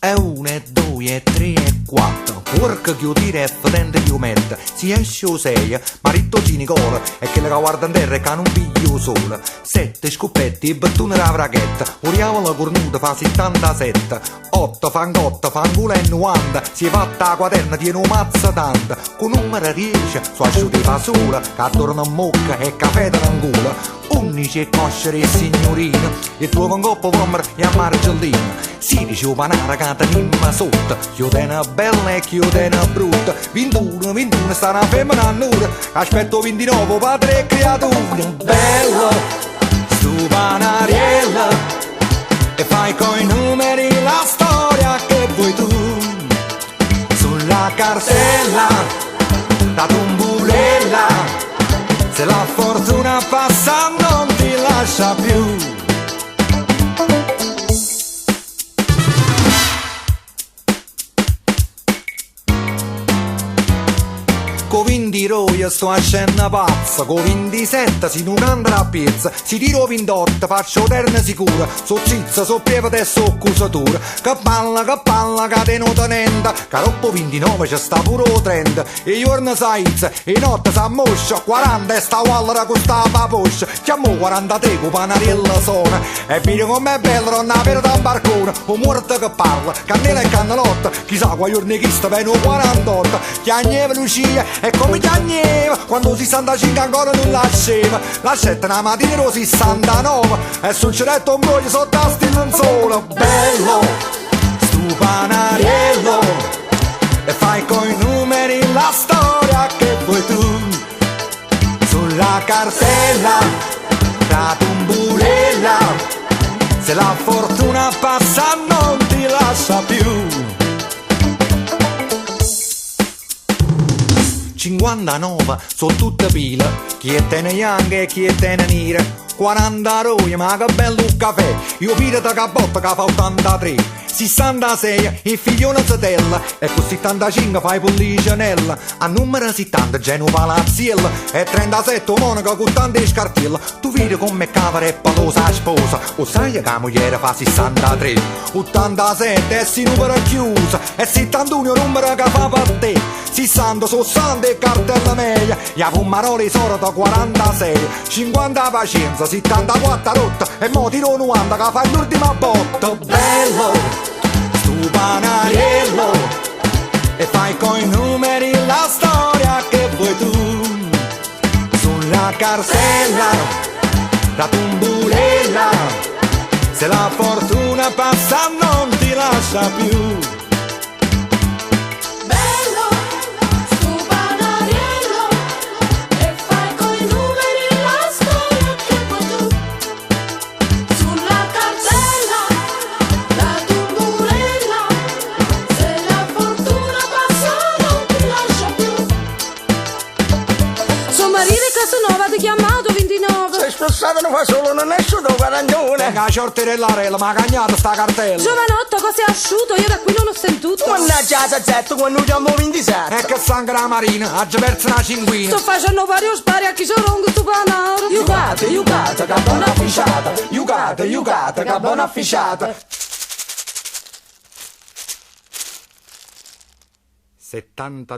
E 1, e 2, e 3, e 4. Porca che io tiro e fedente che io metto. Si esce o 6, maritto cinicolo. E quello che guarda in terra e che non piglio sole. 7 scoppetti e battune da vrachetta. Un diavolo cornuto fa 77. 8 fangotto, fangulo e 90. Si è fatta la quaterna, tiene un mazzo tanta. Con numero 10, su asciutti fa sola. Che torna a mocca e caffè da angula. 11 e coscere e signorina. Il tuo congoppo vommer e a margellina. 16 o panara che tenimma sotto. Chiudena bella e chiudena brutta. 21 sta una femmina a nuda. Aspetto 29 padre e creatura. Bello stu panariello. E fai coi numeri la storia che vuoi tu. Sulla cartella la tumbulella. Se la fortuna passa non ti lascia più. Con 20 io sto a scena pazza. Con 27 si non andrà a piazza. Si tiro 28 faccio terna sicura. So cizza, so pieve e so accusatura. Che palla, che tenuta nenda. Che dopo 29 c'è sta pure 30. E giorno saizza, e notte s'ammoscia. 40 e sta wallera con sta paposcia. Chiamo 43 con panarella sona. E vedi com'è bello non avere da barcone. Un morto che parla, cannella e cannalotta. Chissà qua giorni chi sta bene 48. Chiagneva Lucia e come chiagneva quando 65 ancora non lasciava. La 7 una mattina 69 e sul ceretto un broglie sotto a stile solo. Bello stu panariello e fai coi numeri la storia che vuoi tu. Sulla cartella la tumbulella. Se la fortuna passa non ti lascia più. 59 sono tutte pile. Chi è tene bianche e chi è tene nere. 40 roglie ma che bello un caffè. Io pirata che botta che fa 83. 66 il figlione Zatella. E con 75 fai pollicinella. A numero 70 Genova Palazziella. E 37 Monaco con tante scartelle. Tu vedi come cavare e palosa sposa. O sai che la moglie fa 63. 87 è si numero chiusa. E 71 il numero che fa per te. 60 sono sante e cartella meglio. E a fumaroli sono da 46. 50 pazienza, 74 rotta. E mo tiro 90 che fa l'ultima botta. Bello stu panariello e fai coi numeri la storia che vuoi tu. Sulla cartella la tumbulella. Se la fortuna passa non ti lascia più. Casanova ti ha chiamato 29. Sei spostato non fa solo, non è sciuto 41. Venga a ciorterellarella, ma ha cagnato sta cartella. Giovanotto, cos'è asciutto? Io da qui non ho sentito. Mannaggia la Z quando chiamo 27. E che sangue la marina, ha già perso una cinquina. Sto facendo vario spari a chi sono un tu panaro. Iugata, che buona afficiata. Iugata, che buona afficiata. 70